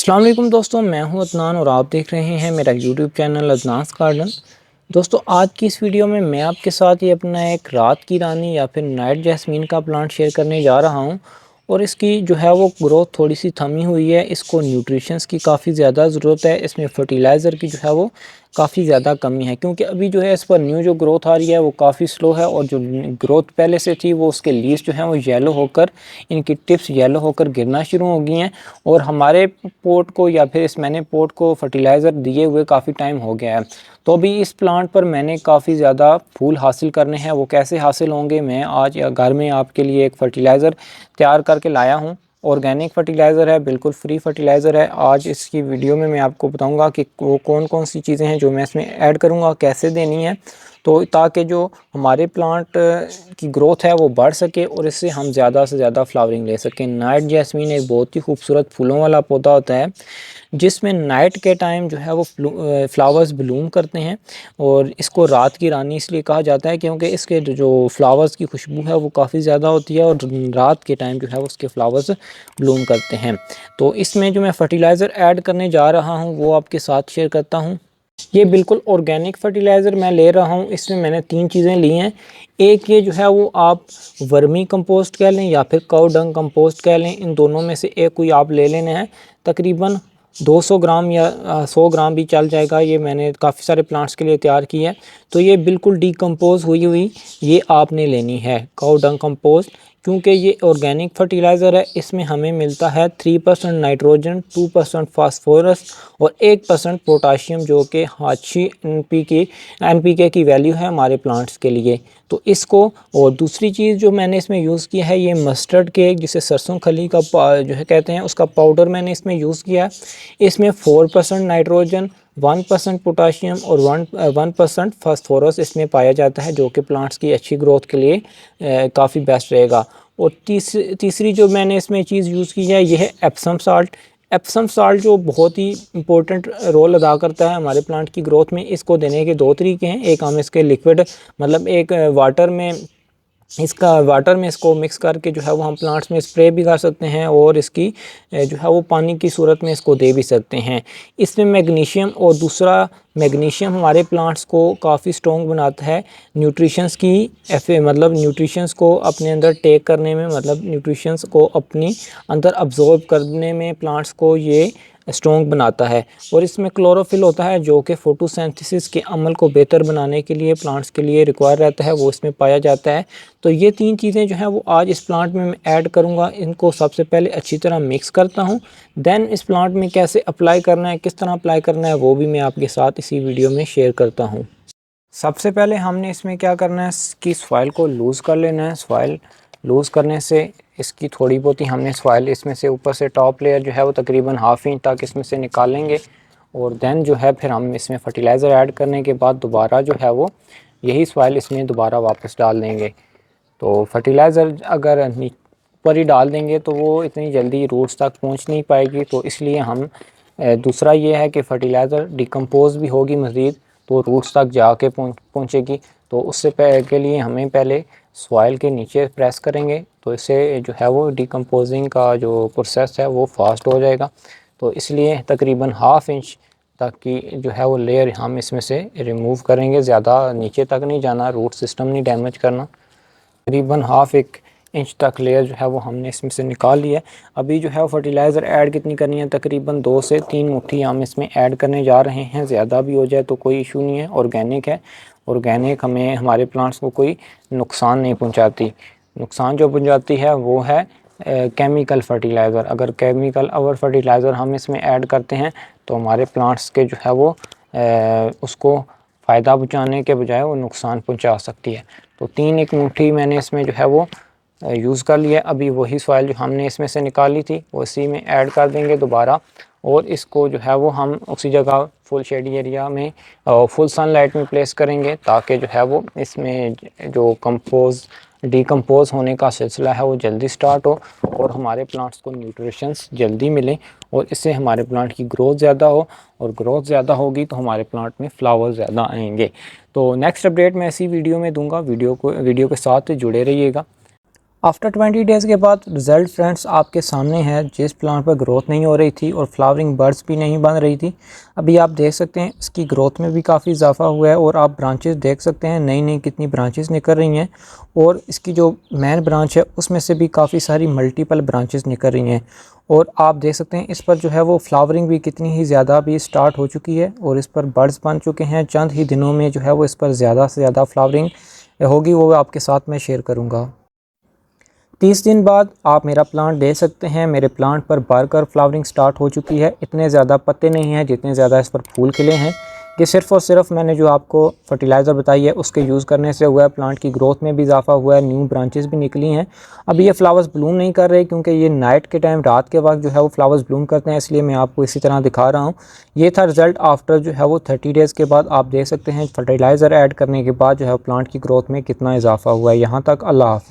अस्सलाम वालेकुम दोस्तों, मैं हूं अदनान और आप देख रहे हैं मेरा यूट्यूब चैनल अदनास गार्डन। दोस्तों, आज की इस वीडियो में मैं आपके साथ ये अपना एक रात की रानी या फिर नाइट जैस्मीन का प्लांट शेयर करने जा रहा हूं। और इसकी जो है वो ग्रोथ थोड़ी सी थमी हुई है। इसको न्यूट्रिशंस की काफ़ी ज़्यादा ज़रूरत है। इसमें फर्टिलाइज़र की जो है वो काफ़ी ज़्यादा कमी है, क्योंकि अभी जो है इस पर न्यू जो ग्रोथ आ रही है वो काफ़ी स्लो है। और जो ग्रोथ पहले से थी वो उसके लीव्स जो हैं वो येलो होकर, इनकी टिप्स येलो होकर गिरना शुरू हो गई हैं। और हमारे पोट को या फिर इस मैंने पोट को फर्टिलाइज़र दिए हुए काफ़ी टाइम हो गया है। तो अभी इस प्लांट पर मैंने काफ़ी ज़्यादा फूल हासिल करने हैं। वो कैसे हासिल होंगे, मैं आज घर में आपके लिए एक फ़र्टिलाइज़र तैयार करके लाया हूँ। ऑर्गेनिक फ़र्टिलाइज़र है, बिल्कुल फ्री फ़र्टिलाइज़र है। आज इसकी वीडियो में मैं आपको बताऊंगा कि वो कौन कौन सी चीज़ें हैं जो मैं इसमें ऐड करूंगा, कैसे देनी है, तो ताकि जो हमारे प्लांट की ग्रोथ है वो बढ़ सके और इससे हम ज़्यादा से ज़्यादा फ्लावरिंग ले सकें। नाइट जैस्मीन एक बहुत ही खूबसूरत फूलों वाला पौधा होता है, जिसमें नाइट के टाइम जो है वो फ्लावर्स ब्लूम करते हैं। और इसको रात की रानी इसलिए कहा जाता है क्योंकि इसके जो फ्लावर्स की खुशबू है वो काफ़ी ज़्यादा होती है और रात के टाइम जो है उसके फ्लावर्स ब्लूम करते हैं। तो इसमें जो मैं फ़र्टिलाइज़र ऐड करने जा रहा हूँ वो आपके साथ शेयर करता हूँ। ये बिल्कुल ऑर्गेनिक फ़र्टिलाइज़र मैं ले रहा हूँ। इसमें मैंने 3 चीज़ें ली हैं। एक ये जो है वो आप वर्मी कंपोस्ट कह लें या फिर काऊ डंग कंपोस्ट कह लें, इन दोनों में से एक कोई आप ले लेना है। तकरीबन 200 ग्राम या 100 ग्राम भी चल जाएगा। ये मैंने काफ़ी सारे प्लांट्स के लिए तैयार की है। तो ये बिल्कुल डिकम्पोज़ हुई हुई ये आपने लेनी है, काऊ डंग कंपोस्ट। क्योंकि ये ऑर्गेनिक फर्टिलाइज़र है, इसमें हमें मिलता है 3% नाइट्रोजन, 2% फास्फोरस और 1% पोटाशियम, जो कि अच्छी एनपीके की वैल्यू है हमारे प्लांट्स के लिए। तो इसको, और दूसरी चीज़ जो मैंने इसमें यूज़ किया है, ये मस्टर्ड केक जिसे सरसों खली का जो है कहते हैं, उसका पाउडर मैंने इसमें यूज़ किया है। इसमें 4% नाइट्रोजन, 1% पोटाशियम और 1% फास्फोरस इसमें पाया जाता है, जो कि प्लांट्स की अच्छी ग्रोथ के लिए काफ़ी बेस्ट रहेगा। और तीसरी जो मैंने इसमें चीज़ यूज़ की है, यह है एप्सम साल्ट। एप्सम साल्ट जो बहुत ही इंपॉर्टेंट रोल अदा करता है हमारे प्लांट की ग्रोथ में। इसको देने के 2 तरीके हैं। एक, हम इसके लिक्विड मतलब एक वाटर में इसको मिक्स करके जो है वो हम प्लांट्स में स्प्रे भी कर सकते हैं, और इसकी जो है वो पानी की सूरत में इसको दे भी सकते हैं। इसमें मैग्नीशियम, और दूसरा मैग्नीशियम हमारे प्लांट्स को काफ़ी स्ट्रॉन्ग बनाता है न्यूट्रिशंस की मतलब न्यूट्रिशंस को अपने अंदर टेक करने में, मतलब न्यूट्रिशंस को अपनी अंदर अब्जॉर्ब करने में प्लांट्स को ये स्ट्रॉन्ग बनाता है। और इसमें क्लोरोफिल होता है, जो कि फोटोसिंथेसिस के अमल को बेहतर बनाने के लिए प्लांट्स के लिए रिक्वायर रहता है, वो इसमें पाया जाता है। तो ये 3 चीज़ें जो हैं वो आज इस प्लांट में मैं ऐड करूँगा। इनको सबसे पहले अच्छी तरह मिक्स करता हूँ, देन इस प्लांट में कैसे अप्लाई करना है, किस तरह अप्लाई करना है, वो भी मैं आपके साथ इसी वीडियो में शेयर करता हूँ। सबसे पहले हमने इसमें क्या करना है कि सॉइल को लूज़ कर लेना है। सॉइल लूज़ करने से इसकी थोड़ी बहुत ही हमने सॉइल इसमें से ऊपर से टॉप लेयर जो है वो तकरीबन ½ इंच तक इसमें से निकालेंगे। और देन जो है फिर हम इसमें फर्टिलाइज़र ऐड करने के बाद दोबारा जो है वो यही सॉइल इसमें दोबारा वापस डाल देंगे। तो फर्टिलाइज़र अगर ऊपर ही डाल देंगे तो वो इतनी जल्दी रूट्स तक पहुंच नहीं पाएगी। तो इसलिए हम दूसरा ये है कि फर्टिलाइज़र डिकम्पोज भी होगी मज़ीद, तो रूट्स तक जाके पहुंचेगी। तो उससे के लिए हमें पहले सॉइल के नीचे प्रेस करेंगे, तो इससे जो है वो डिकम्पोजिंग का जो प्रोसेस है वो फास्ट हो जाएगा। तो इसलिए तकरीबन ½ इंच तक की जो है वो लेयर हम इसमें से रिमूव करेंगे। ज़्यादा नीचे तक नहीं जाना, रूट सिस्टम नहीं डैमेज करना। तकरीबन ½ इंच तक लेयर जो है वो हमने इसमें से निकाल लिया है। अभी जो है फर्टिलाइज़र ऐड कितनी करनी है, तकरीबन 2 से 3 मुट्ठी हम इसमें ऐड करने जा रहे हैं। ज़्यादा भी हो जाए तो कोई इशू नहीं है, ऑर्गेनिक है। ऑर्गेनिक हमें हमारे प्लांट्स को कोई नुकसान नहीं पहुंचाती। नुकसान जो पहुंचाती है वो है केमिकल फर्टिलाइज़र। अगर केमिकल और फर्टिलाइज़र हम इसमें ऐड करते हैं तो हमारे प्लांट्स के जो है वो उसको फ़ायदा पहुँचाने के बजाय वो नुकसान पहुँचा सकती है। तो 3 एक मुट्ठी मैंने इसमें जो है वो यूज़ कर लिया। अभी वही सॉइल जो हमने इसमें से निकाली थी वो इसी में ऐड कर देंगे दोबारा, और इसको जो है वो हम उसी जगह फुल शेडी एरिया में फुल सनलाइट में प्लेस करेंगे, ताकि जो है वो इसमें जो डिकम्पोज होने का सिलसिला है वो जल्दी स्टार्ट हो और हमारे प्लांट्स को न्यूट्रिशंस जल्दी मिले, और इससे हमारे प्लांट की ग्रोथ ज़्यादा हो। और ग्रोथ ज़्यादा होगी तो हमारे प्लांट में फ्लावर ज़्यादा आएंगे। तो नेक्स्ट अपडेट मैं इसी वीडियो में दूंगा। वीडियो के साथ जुड़े रहिएगा। आफ्टर 20 डेज़ के बाद रिज़ल्ट फ्रेंड्स आपके सामने है। जिस प्लांट पर ग्रोथ नहीं हो रही थी और फ्लावरिंग बर्ड्स भी नहीं बन रही थी, अभी आप देख सकते हैं इसकी ग्रोथ में भी काफ़ी इजाफा हुआ है और आप ब्रांचेस देख सकते हैं नई नई कितनी ब्रांचेस निकल रही हैं और इसकी जो मेन ब्रांच है उसमें से भी काफ़ी सारी मल्टीपल ब्रांचेस निकल रही हैं। और आप देख सकते हैं इस पर जो है वो फ्लावरिंग भी कितनी ही ज़्यादा भी स्टार्ट हो चुकी है और इस पर बर्ड्स बन चुके हैं। चंद ही दिनों में जो है वो इस पर ज़्यादा से ज़्यादा फ्लावरिंग होगी, वो आपके साथ मैं शेयर करूँगा। 30 दिन बाद आप मेरा प्लांट देख सकते हैं। मेरे प्लांट पर बारकर फ्लावरिंग स्टार्ट हो चुकी है। इतने ज़्यादा पत्ते नहीं हैं जितने ज़्यादा इस पर फूल खिले हैं। ये सिर्फ़ और सिर्फ मैंने जो आपको फर्टिलाइज़र बताई है उसके यूज़ करने से हुआ है। प्लांट की ग्रोथ में भी इजाफा हुआ है, न्यू ब्रांचेस भी निकली हैं। अभी ये फ्लावर्स ब्लूम नहीं कर रहे क्योंकि ये नाइट के टाइम, रात के वक्त जो है वो फ्लावर्स ब्लूम करते हैं, इसलिए मैं आपको इसी तरह दिखा रहा हूँ। ये था रिज़ल्ट आफ्टर जो है वो 30 डेज़ के बाद। आप देख सकते हैं फर्टिलाइज़र ऐड करने के बाद जो है प्लांट की ग्रोथ में कितना इजाफा हुआ है। यहाँ तक। अल्लाह हाफ़िज़।